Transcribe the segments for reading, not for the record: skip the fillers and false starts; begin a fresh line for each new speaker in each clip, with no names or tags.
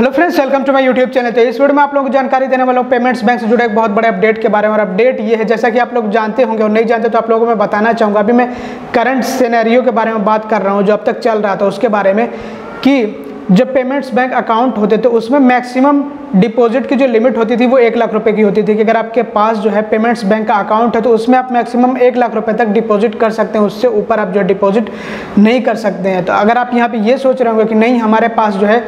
Hello friends, welcome to my YouTube channel. तो इस video में आप लोगों को जानकारी देने वाला हूँ पेमेंट्स बैंक से जुड़े एक बहुत बड़े अपडेट के बारे में। और अपडेट ये है, जैसा कि आप लोग जानते होंगे और नहीं जानते तो आप लोगों को मैं बताना चाहूँगा। अभी मैं करंट सिनेरियो के बारे में बात कर रहा हूँ, जो अब तक चल रहा था उसके बारे में, कि जब पेमेंट्स बैंक अकाउंट होते थे उसमें मैक्सिमम डिपॉजिट की जो लिमिट होती थी वो 1 लाख रुपए की होती थी कि अगर आपके पास जो है पेमेंट्स बैंक का अकाउंट है तो उसमें आप मैक्सिमम 1 लाख रुपए तक डिपॉजिट कर सकते हैं। उससे ऊपर आप जो डिपॉजिट नहीं कर सकते हैं। तो अगर आप यहाँ पे ये सोच रहे होंगे कि नहीं, हमारे पास जो है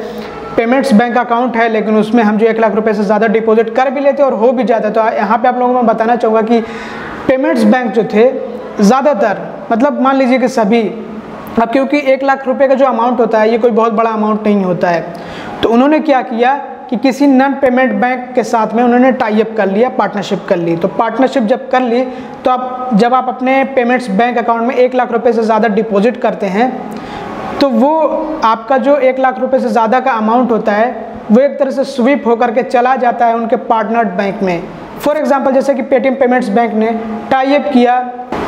पेमेंट्स बैंक अकाउंट है लेकिन उसमें हम जो 1 लाख रुपए से ज़्यादा डिपॉजिट कर भी लेते और हो भी जाता, तो यहाँ पे आप लोगों को मैं बताना चाहूँगा कि पेमेंट्स बैंक जो थे ज़्यादातर, मतलब मान लीजिए कि सभी, अब क्योंकि 1 लाख रुपए का जो अमाउंट होता है ये कोई बहुत बड़ा अमाउंट नहीं होता है, तो उन्होंने क्या किया कि किसी नॉन पेमेंट बैंक के साथ में उन्होंने टाई अप कर लिया, पार्टनरशिप कर ली। तो पार्टनरशिप जब कर ली तो जब आप अपने पेमेंट्स बैंक अकाउंट में 1 लाख रुपए से ज़्यादा डिपॉजिट करते हैं तो वो आपका जो 1 लाख रुपए से ज़्यादा का अमाउंट होता है वो एक तरह से स्वीप होकर के चला जाता है उनके पार्टनर बैंक में। फॉर एग्जांपल, जैसे कि पेटीएम पेमेंट्स बैंक ने टाई अप किया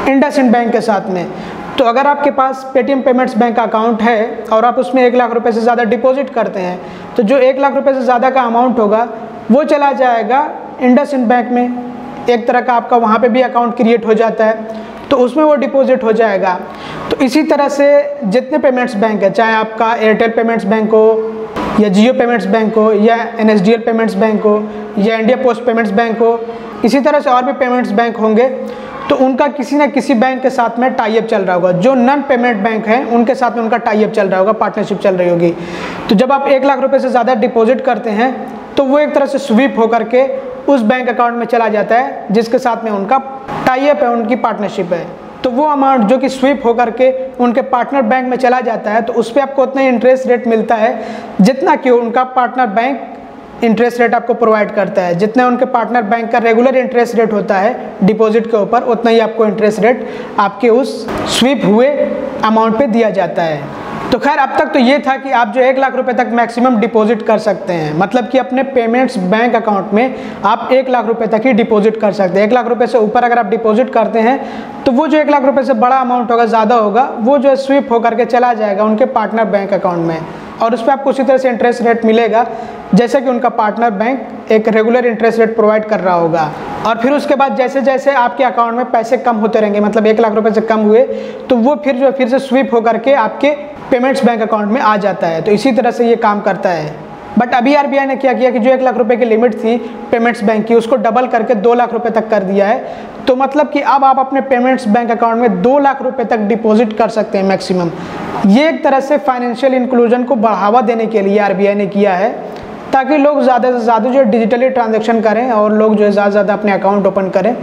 इंडसइंड बैंक के साथ में, तो अगर आपके पास पेटीएम पेमेंट्स बैंक का अकाउंट है और आप उसमें 1 लाख रुपए से ज़्यादा डिपॉजिट करते हैं तो जो 1 लाख रुपए से ज़्यादा का अमाउंट होगा वो चला जाएगा इंडसइंड बैंक में। एक तरह का आपका वहाँ पे भी अकाउंट क्रिएट हो जाता है, तो उसमें वो डिपॉजिट हो जाएगा। तो इसी तरह से जितने पेमेंट्स बैंक है, चाहे आपका एयरटेल पेमेंट्स बैंक हो या जियो पेमेंट्स बैंक हो या एनएसडीएल पेमेंट्स बैंक हो या इंडिया पोस्ट पेमेंट्स बैंक हो, इसी तरह से और भी पेमेंट्स बैंक होंगे, तो उनका किसी ना किसी बैंक के साथ में टाई अप चल रहा होगा। जो नॉन पेमेंट बैंक हैं उनके साथ में उनका टाई अप चल रहा होगा, पार्टनरशिप चल रही होगी। तो जब आप 1 लाख रुपए से ज़्यादा डिपॉजिट करते हैं तो वो एक तरह से स्वीप होकर के उस बैंक अकाउंट में चला जाता है जिसके साथ में उनका टाई अप है, उनकी पार्टनरशिप है। तो वो अमाउंट जो कि स्वीप होकर के उनके पार्टनर बैंक में चला जाता है, तो उस पर आपको उतना ही इंटरेस्ट रेट मिलता है जितना कि उनका पार्टनर बैंक इंटरेस्ट रेट आपको प्रोवाइड करता है। जितना उनके पार्टनर बैंक का रेगुलर इंटरेस्ट रेट होता है डिपॉजिट के ऊपर, उतना ही आपको इंटरेस्ट रेट आपके उस स्वीप हुए अमाउंट पे दिया जाता है। तो खैर, अब तक तो ये था कि आप जो 1 लाख रुपए तक मैक्सिमम डिपॉजिट कर सकते हैं, मतलब कि अपने पेमेंट्स बैंक अकाउंट में आप 1 लाख रुपए तक ही डिपॉजिट कर सकते हैं। 1 लाख रुपए से ऊपर अगर आप डिपॉजिट करते हैं तो वो जो 1 लाख रुपए से बड़ा अमाउंट होगा, ज़्यादा होगा, वो जो है स्वीप होकर के चला जाएगा उनके पार्टनर बैंक अकाउंट में, और उस पर आपको उसी तरह से इंटरेस्ट रेट मिलेगा जैसे कि उनका पार्टनर बैंक एक रेगुलर इंटरेस्ट रेट प्रोवाइड कर रहा होगा। और फिर उसके बाद जैसे जैसे आपके अकाउंट में पैसे कम होते रहेंगे, मतलब 1 लाख रुपए से कम हुए, तो वो फिर से स्वीप होकर के आपके पेमेंट्स बैंक अकाउंट में आ जाता है। तो इसी तरह से ये काम करता है। बट अभी आरबीआई ने क्या किया कि जो 1 लाख रुपए की लिमिट थी पेमेंट्स बैंक की, उसको डबल करके 2 लाख रुपए तक कर दिया है। तो मतलब कि अब आप अपने पेमेंट्स बैंक अकाउंट में 2 लाख रुपए तक डिपॉजिट कर सकते हैं मैक्सिमम। ये एक तरह से फाइनेंशियल इंक्लूजन को बढ़ावा देने के लिए आरबीआई ने किया है, ताकि लोग ज़्यादा से ज़्यादा जो डिजिटली ट्रांजेक्शन करें और लोग जो है ज़्यादा से ज़्यादा अपने अकाउंट ओपन करें,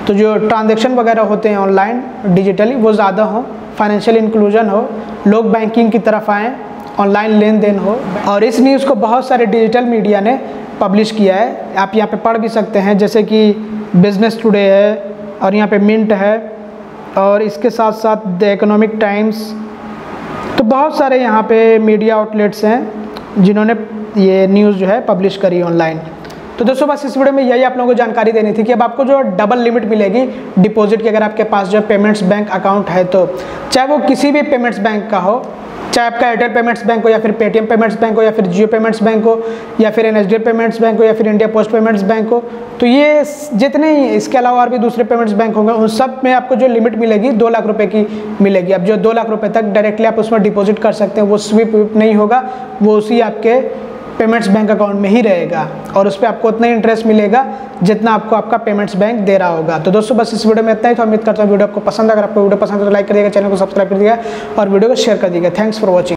तो जो ट्रांजेक्शन वगैरह होते हैं ऑनलाइन डिजिटली वो ज़्यादा हो, फाइनेंशियल इंक्लूजन हो, लोग बैंकिंग की तरफ आएँ, ऑनलाइन लेन देन हो। और इस न्यूज़ को बहुत सारे डिजिटल मीडिया ने पब्लिश किया है, आप यहाँ पे पढ़ भी सकते हैं, जैसे कि बिजनेस टुडे है और यहाँ पे मिंट है और इसके साथ साथ द इकोनॉमिक टाइम्स। तो बहुत सारे यहाँ पे मीडिया आउटलेट्स हैं जिन्होंने ये न्यूज़ जो है पब्लिश करी ऑनलाइन। तो दोस्तों, बस इस वीडियो में यही आप लोगों को जानकारी देनी थी कि अब आपको जो डबल लिमिट मिलेगी डिपॉजिट की, अगर आपके पास जो पेमेंट्स बैंक अकाउंट है, तो चाहे वो किसी भी पेमेंट्स बैंक का हो, चाहे आपका एयरटेल पेमेंट्स बैंक हो या फिर पेटीएम पेमेंट्स बैंक हो या फिर जियो पेमेंट्स बैंक हो या फिर एनएसडीएल पेमेंट्स बैंक हो या फिर इंडिया पोस्ट पेमेंट्स बैंक हो, तो ये जितने ही, इसके अलावा और भी दूसरे पेमेंट्स बैंक होंगे, उन सब में आपको जो लिमिट मिलेगी 2 लाख रुपए की मिलेगी। अब जो 2 लाख रुपए तक डायरेक्टली आप उसमें डिपॉजिट कर सकते हैं, वो स्वीप नहीं होगा, वो उसी आपके पेमेंट्स बैंक अकाउंट में ही रहेगा और उस पर आपको उतना ही इंटरेस्ट मिलेगा जितना आपको आपका पेमेंट्स बैंक दे रहा होगा। तो दोस्तों, बस इस वीडियो में इतना ही। तो उम्मीद करता हूँ वीडियो आपको पसंद, अगर आपको वीडियो पसंद है तो लाइक करिएगा, चैनल को सब्सक्राइब कर दीजिएगा और वीडियो को शेयर कर दीजिएगा। Thanks for watching.